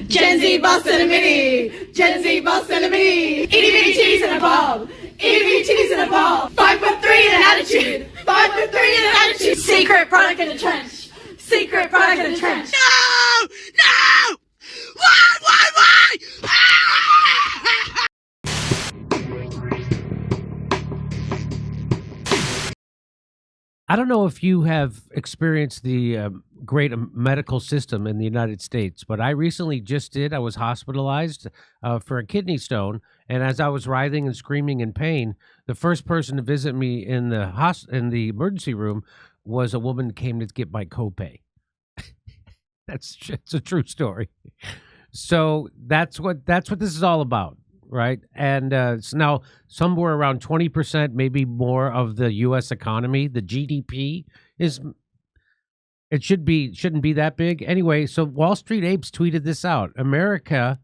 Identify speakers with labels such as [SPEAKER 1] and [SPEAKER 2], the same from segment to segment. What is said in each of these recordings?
[SPEAKER 1] Gen Z bustin' a mini. Gen Z bustin' a mini. Itty bitty titties in a ball. Itty bitty titties in a ball. 5'3" in an attitude. 5'3" in an attitude. Secret product in the trench. Secret product in the trench.
[SPEAKER 2] No! No! Why?
[SPEAKER 3] I don't know if you have experienced the great medical system in the United States, but I recently just did. I was hospitalized for a kidney stone, and as I was writhing and screaming in pain, the first person to visit me in the emergency room was a woman who came to get my copay. It's a true story. So that's what this is all about. Right. And so now somewhere around 20%, maybe more of the U.S. economy, the GDP shouldn't be that big. Anyway, so Wall Street Apes tweeted this out. America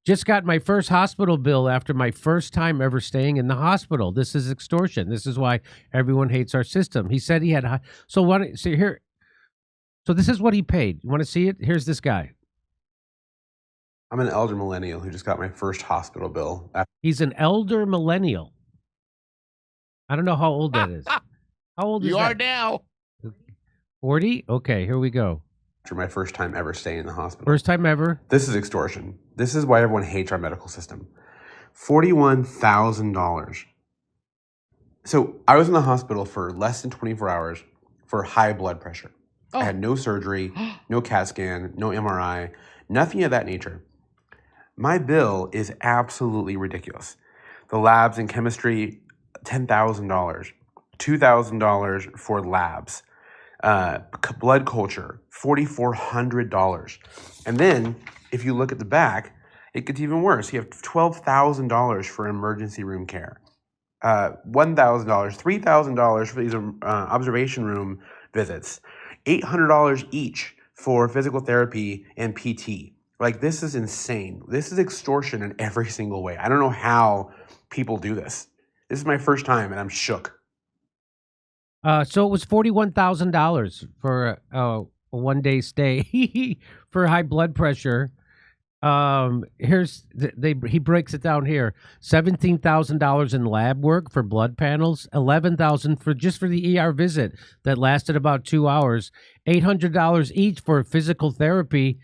[SPEAKER 3] just got my first hospital bill after my first time ever staying in the hospital. This is extortion. This is why everyone hates our system. He said he had. So this is what he paid. You want to see it? Here's this guy.
[SPEAKER 4] I'm an elder millennial who just got my first hospital bill.
[SPEAKER 3] He's an elder millennial. I don't know how old that is. How old is that?
[SPEAKER 2] You are now.
[SPEAKER 3] 40? Okay, here we go.
[SPEAKER 4] After my first time ever staying in the hospital.
[SPEAKER 3] First time ever?
[SPEAKER 4] This is extortion. This is why everyone hates our medical system. $41,000. So I was in the hospital for less than 24 hours for high blood pressure. Oh. I had no surgery, no CAT scan, no MRI, nothing of that nature. My bill is absolutely ridiculous. The labs and chemistry, $10,000. $2,000 for labs. Blood culture, $4,400. And then, if you look at the back, it gets even worse. You have $12,000 for emergency room care. $1,000, $3,000 for these observation room visits. $800 each for physical therapy and PT. Like, this is insane. This is extortion in every single way. I don't know how people do this. This is my first time, and I'm shook.
[SPEAKER 3] So it was $41,000 for a one-day stay for high blood pressure. He breaks it down here: $17,000 in lab work for blood panels, $11,000 for the ER visit that lasted about 2 hours, $800 each for physical therapy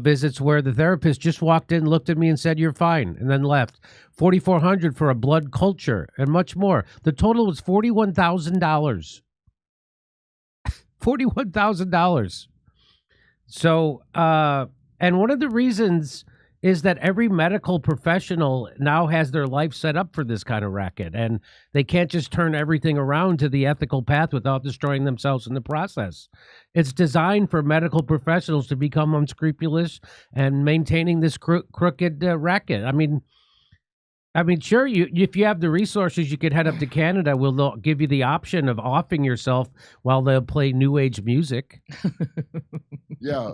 [SPEAKER 3] visits where the therapist just walked in, looked at me, and said, "You're fine," and then left. $4,400 for a blood culture, and much more. The total was $41,000. $41,000. So, and one of the reasons is that every medical professional now has their life set up for this kind of racket, and they can't just turn everything around to the ethical path without destroying themselves in the process. It's designed for medical professionals to become unscrupulous and maintaining this crooked racket. I mean, sure, if you have the resources, you could head up to Canada. They'll give you the option of offing yourself while they'll play new age music.
[SPEAKER 5] Yeah.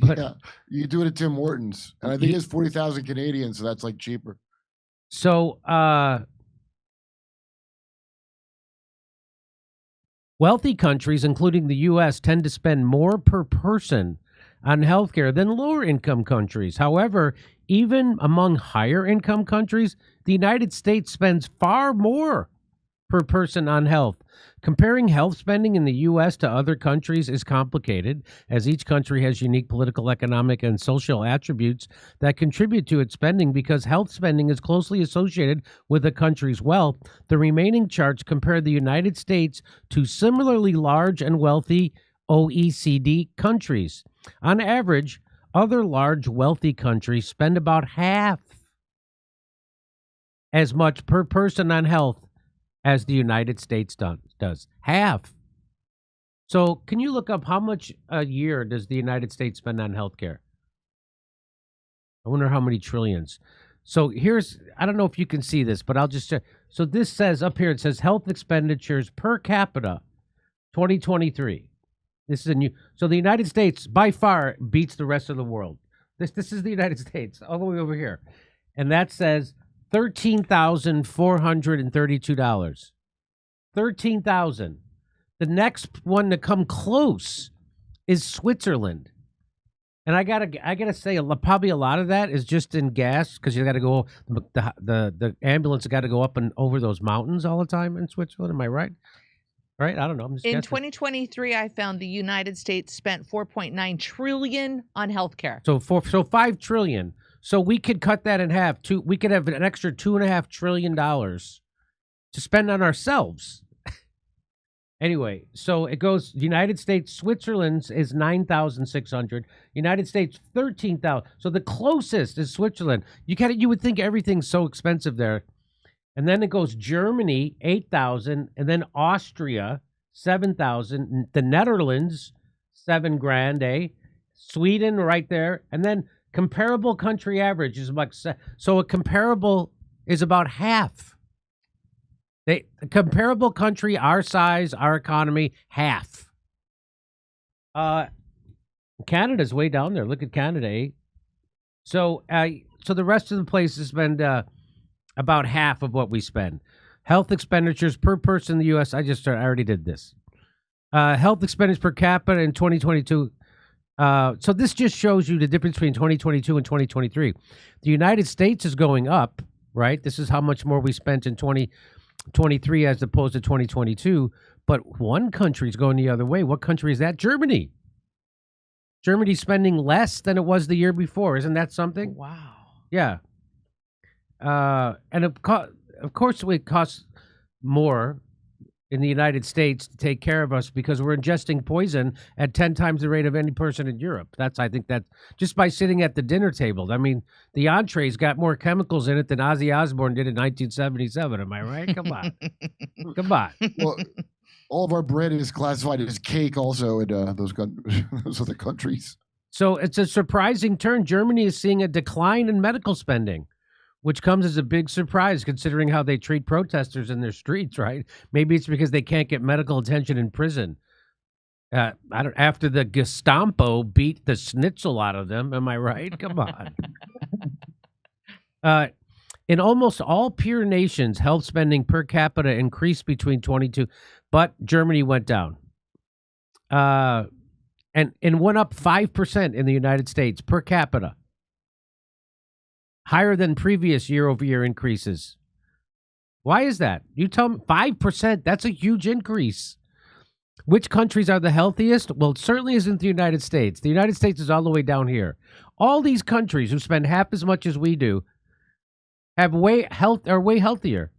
[SPEAKER 3] But,
[SPEAKER 5] yeah, you do it at Tim Hortons, and I think it's 40,000 Canadian, so that's like cheaper.
[SPEAKER 3] So, wealthy countries, including the U.S., tend to spend more per person on healthcare than lower income countries. However, even among higher income countries, the United States spends far more per person on health. Comparing health spending in the U.S. to other countries is complicated, as each country has unique political, economic, and social attributes that contribute to its spending. Because health spending is closely associated with a country's wealth, the remaining charts compare the United States to similarly large and wealthy OECD countries. On average, other large, wealthy countries spend about half as much per person on health as the United States does. Half. So can you look up how much a year does the United States spend on healthcare? I wonder how many trillions. So here's, I don't know if you can see this, but I'll just check. So this says up here, it says health expenditures per capita 2023. This is a new, so the United States by far beats the rest of the world. This is the United States all the way over here. And that says $13,432. $13,000. The next one to come close is Switzerland. And I gotta say, probably a lot of that is just in gas because you got to go. The ambulance got to go up and over those mountains all the time in Switzerland. Am I right? Right? I don't know. I'm just
[SPEAKER 6] In
[SPEAKER 3] guessing.
[SPEAKER 6] 2023, I found the United States spent 4.9 trillion on healthcare.
[SPEAKER 3] So 5 trillion. So we could cut that in half. We could have an extra $2.5 trillion to spend on ourselves. Anyway, so it goes. The United States, Switzerland's is 9,600. United States 13,000. So the closest is Switzerland. You would think everything's so expensive there, and then it goes Germany 8,000, and then Austria 7,000. The Netherlands $7,000. Sweden right there, and then comparable country average is about so a comparable is about half. A comparable country, our size, our economy, half. Canada's way down there. Look at Canada. Eh? So the rest of the places spend about half of what we spend. Health expenditures per person in the U.S. I already did this. Health expenditures per capita in 2022. So this just shows you the difference between 2022 and 2023. The United States is going up, right? This is how much more we spent in 2023 as opposed to 2022. But one country is going the other way. What country is that? Germany. Germany's spending less than it was the year before. Isn't that something?
[SPEAKER 6] Wow.
[SPEAKER 3] Yeah. And of course, it costs more in the United States to take care of us because we're ingesting poison at 10 times the rate of any person in Europe. I think that just by sitting at the dinner table. I mean, the entree's got more chemicals in it than Ozzy Osbourne did in 1977. Am I right? Come on. Come on.
[SPEAKER 5] Well, all of our bread is classified as cake also in those other countries.
[SPEAKER 3] So it's a surprising turn. Germany is seeing a decline in medical spending, which comes as a big surprise considering how they treat protesters in their streets, right? Maybe it's because they can't get medical attention in prison. After the Gestapo beat the schnitzel out of them, am I right? Come on. In almost all peer nations, health spending per capita increased between 22, but Germany went down. And went up 5% in the United States per capita. Higher than previous year-over-year increases. Why is that? You tell me. 5%, that's a huge increase. Which countries are the healthiest? Well, it certainly isn't the United States. The United States is all the way down here. All these countries who spend half as much as we do are way healthier.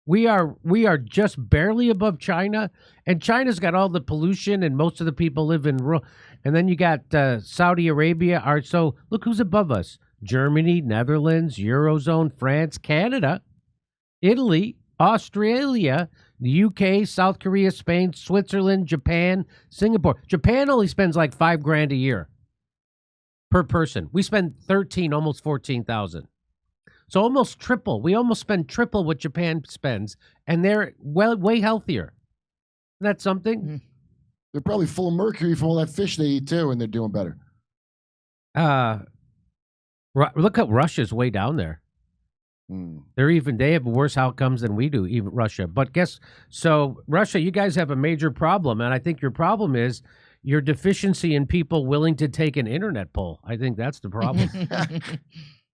[SPEAKER 3] We are just barely above China, and China's got all the pollution, and most of the people live in rural. And then you got Saudi Arabia. So look who's above us. Germany, Netherlands, Eurozone, France, Canada, Italy, Australia, the UK, South Korea, Spain, Switzerland, Japan, Singapore. Japan only spends like $5,000 a year per person. We spend 13, almost 14,000. So almost triple. We almost spend triple what Japan spends, and they're way healthier. Isn't that something?
[SPEAKER 5] They're probably full of mercury from all that fish they eat too, and they're doing better.
[SPEAKER 3] Look at Russia's way down there. They have worse outcomes than we do, even Russia. But so Russia, you guys have a major problem, and I think your problem is your deficiency in people willing to take an internet poll. I think that's the problem.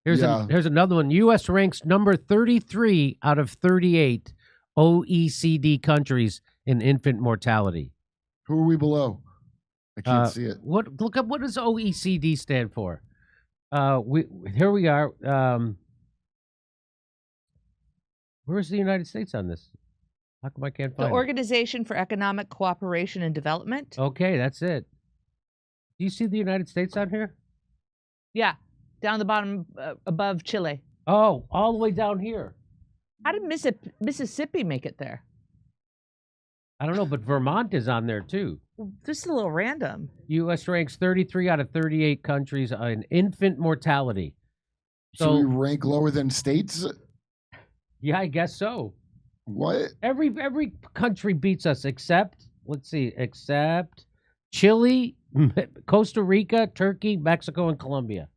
[SPEAKER 3] Here's another one. U.S. ranks number 33 out of 38 OECD countries in infant mortality.
[SPEAKER 5] Who are we below? I can't see it.
[SPEAKER 3] Look up. What does OECD stand for? Here we are. Where's the United States on this? How come I can't find
[SPEAKER 6] the Organization for Economic Cooperation and Development.
[SPEAKER 3] Okay, that's it. Do you see the United States on here?
[SPEAKER 6] Yeah, down the bottom above Chile.
[SPEAKER 3] Oh, all the way down here.
[SPEAKER 6] How did Mississippi make it there?
[SPEAKER 3] I don't know, but Vermont is on there too.
[SPEAKER 6] This is a little random. U.S.
[SPEAKER 3] ranks 33 out of 38 countries in infant mortality.
[SPEAKER 5] So we rank lower than states?
[SPEAKER 3] Yeah, I guess so.
[SPEAKER 5] What?
[SPEAKER 3] Every country beats us except Chile, Costa Rica, Turkey, Mexico, and Colombia.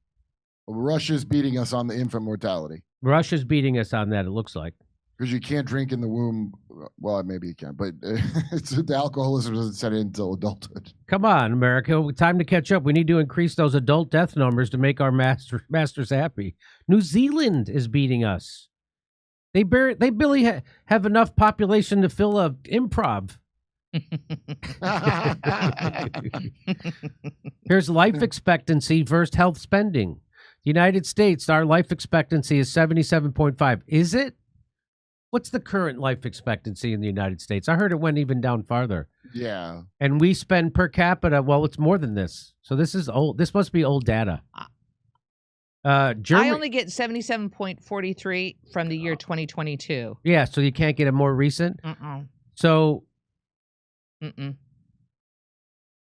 [SPEAKER 5] Russia's beating us on the infant mortality.
[SPEAKER 3] Russia's beating us on that, it looks like.
[SPEAKER 5] Because you can't drink in the womb. Well, maybe you can, but the alcoholism doesn't set in until adulthood.
[SPEAKER 3] Come on, America. Time to catch up. We need to increase those adult death numbers to make our masters happy. New Zealand is beating us. They barely have enough population to fill a improv. Here's life expectancy versus health spending. The United States, our life expectancy is 77.5. Is it? What's the current life expectancy in the United States? I heard it went even down farther.
[SPEAKER 5] Yeah.
[SPEAKER 3] And we spend per capita, well, it's more than this. So this is old. This must be old data. Germany,
[SPEAKER 6] I only get 77.43 from the year 2022.
[SPEAKER 3] Yeah, so you can't get a more recent? So...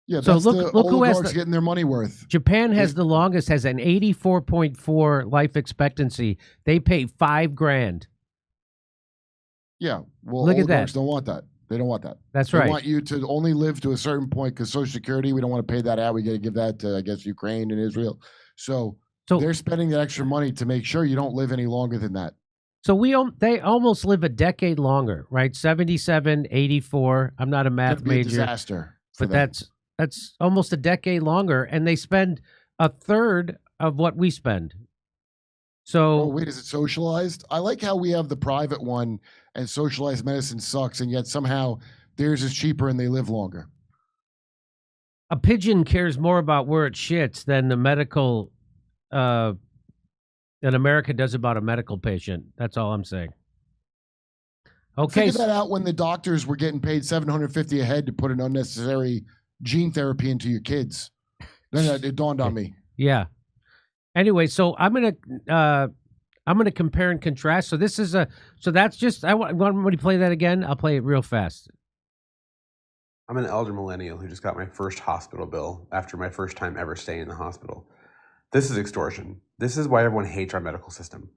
[SPEAKER 5] Yeah,
[SPEAKER 3] so
[SPEAKER 5] that's
[SPEAKER 3] look
[SPEAKER 5] the
[SPEAKER 3] who has
[SPEAKER 5] oligarchs getting their money worth.
[SPEAKER 3] Japan has the longest, has an 84.4 life expectancy. They pay $5,000.
[SPEAKER 5] Yeah, well,
[SPEAKER 3] Look at
[SPEAKER 5] oligarchs
[SPEAKER 3] that.
[SPEAKER 5] don't want that. They don't want that.
[SPEAKER 3] That's
[SPEAKER 5] They
[SPEAKER 3] right.
[SPEAKER 5] want you to only live to a certain point because Social Security, we don't want to pay that out. We got to give that to, I guess, Ukraine and Israel. So they're spending that extra money to make sure you don't live any longer than that.
[SPEAKER 3] So they almost live a decade longer, right? 77, 84. I'm not a math major.
[SPEAKER 5] Disaster.
[SPEAKER 3] But that's almost a decade longer, and they spend a third of what we spend. So
[SPEAKER 5] wait, is it socialized? I like how we have the private one and socialized medicine sucks, and yet somehow theirs is cheaper and they live longer.
[SPEAKER 3] A pigeon cares more about where it shits than the medical than America does about a medical patient. That's all I'm saying. Okay.
[SPEAKER 5] Figure that out when the doctors were getting paid $750 a head to put an unnecessary gene therapy into your kids. Then it dawned on me.
[SPEAKER 3] Yeah. Anyway, so I'm gonna compare and contrast. So this is so that's just I want me to play that again. I'll play it real fast.
[SPEAKER 4] I'm an elder millennial who just got my first hospital bill after my first time ever staying in the hospital. This is extortion. This is why everyone hates our medical system.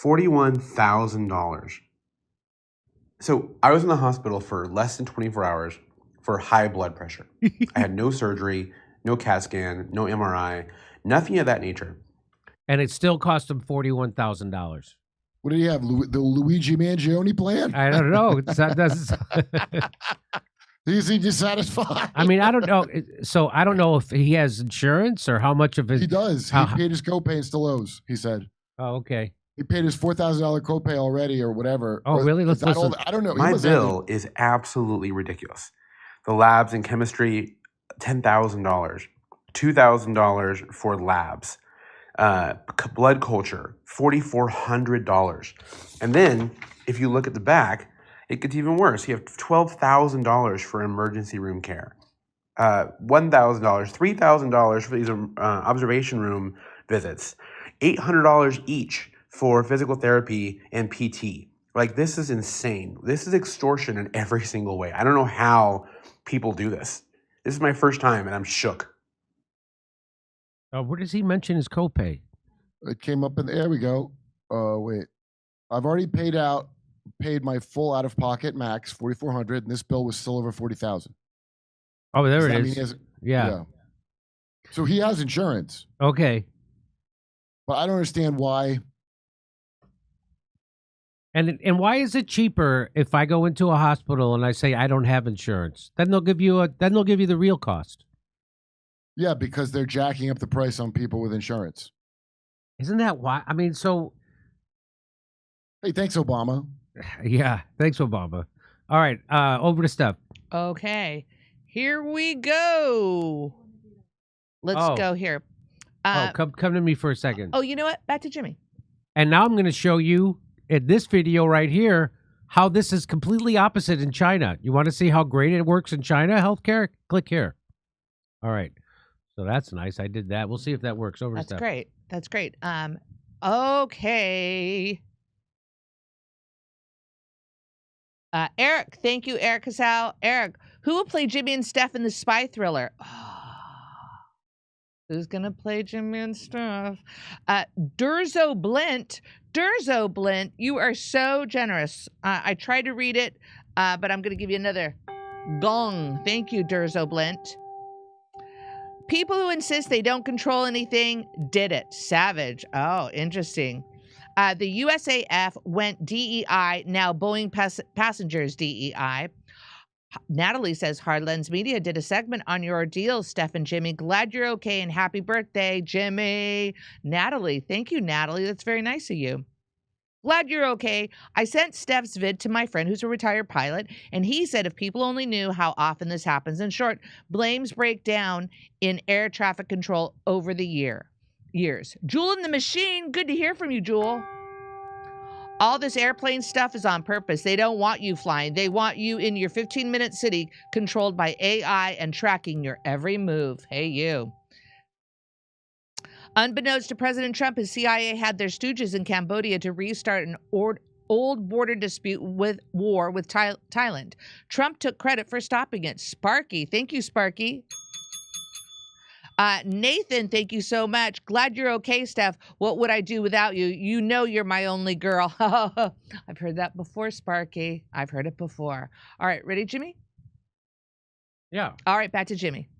[SPEAKER 4] $41,000. So I was in the hospital for less than 24 hours for high blood pressure. I had no surgery, no CAT scan, no MRI, nothing of that nature.
[SPEAKER 3] And it still cost him $41,000.
[SPEAKER 5] What did he have? The Luigi Mangione plan?
[SPEAKER 3] I don't know.
[SPEAKER 5] Is he dissatisfied?
[SPEAKER 3] I mean, I don't know. So I don't know if he has insurance or how much of his.
[SPEAKER 5] He does. He paid his copay and still owes, he said.
[SPEAKER 3] Oh, okay.
[SPEAKER 5] He paid his $4,000 copay already or whatever.
[SPEAKER 3] Oh, really? Let's listen.
[SPEAKER 5] I don't know.
[SPEAKER 4] My bill is absolutely ridiculous. The labs in chemistry, $10,000. $2,000 for labs. Blood culture, $4,400. And then, if you look at the back, it gets even worse. You have $12,000 for emergency room care. $1,000, $3,000 for these observation room visits. $800 each for physical therapy and PT. Like, this is insane. This is extortion in every single way. I don't know how people do this. This is my first time, and I'm shook.
[SPEAKER 3] Where does he mention his copay?
[SPEAKER 5] It came up in there we go. Wait. I've already paid my full out-of-pocket max, $4,400, and this bill was still over $40,000.
[SPEAKER 3] Oh, there it is. Yeah.
[SPEAKER 5] So he has insurance.
[SPEAKER 3] Okay.
[SPEAKER 5] But I don't understand why.
[SPEAKER 3] And why is it cheaper if I go into a hospital and I say I don't have insurance? Then they'll give you the real cost.
[SPEAKER 5] Yeah, because they're jacking up the price on people with insurance.
[SPEAKER 3] Isn't that why? I mean, so.
[SPEAKER 5] Hey, thanks, Obama.
[SPEAKER 3] Yeah, thanks, Obama. All right, over to Steph.
[SPEAKER 6] Okay, here we go. Let's go here.
[SPEAKER 3] Come to me for a second.
[SPEAKER 6] Oh, you know what? Back to Jimmy.
[SPEAKER 3] And now I'm going to show you in this video right here how this is completely opposite in China. You want to see how great it works in China, healthcare? Click here. All right. So that's nice. I did that. We'll see if that works. Over to Steph.
[SPEAKER 6] That's great. That's great. Okay. Eric, thank you, Eric Casal. Eric, who will play Jimmy and Steph in the spy thriller? Who's gonna play Jimmy and Steph? Durzo Blint, you are so generous. I tried to read it, but I'm gonna give you another gong. Thank you, Durzo Blint. People who insist they don't control anything did it. Savage. Oh, interesting. The USAF went DEI, now Boeing passengers DEI. Natalie says, Hardlands Media did a segment on your ordeal, Steph and Jimmy. Glad you're okay and happy birthday, Jimmy. Natalie, thank you, Natalie. That's very nice of you. Glad you're okay. I sent Steph's vid to my friend who's a retired pilot, and he said if people only knew how often this happens. In short, blames break down in air traffic control over the years. Jewel in the machine, good to hear from you, Jewel. All this airplane stuff is on purpose. They don't want you flying. They want you in your 15-minute city controlled by AI and tracking your every move. Hey, you. Unbeknownst to President Trump, his CIA had their stooges in Cambodia to restart an old border dispute with war with Thailand. Trump took credit for stopping it. Sparky. Thank you, Sparky. Nathan, thank you so much. Glad you're okay, Steph. What would I do without you? You know you're my only girl. I've heard that before, Sparky. I've heard it before. All right, ready, Jimmy?
[SPEAKER 3] Yeah.
[SPEAKER 6] All right, back to Jimmy.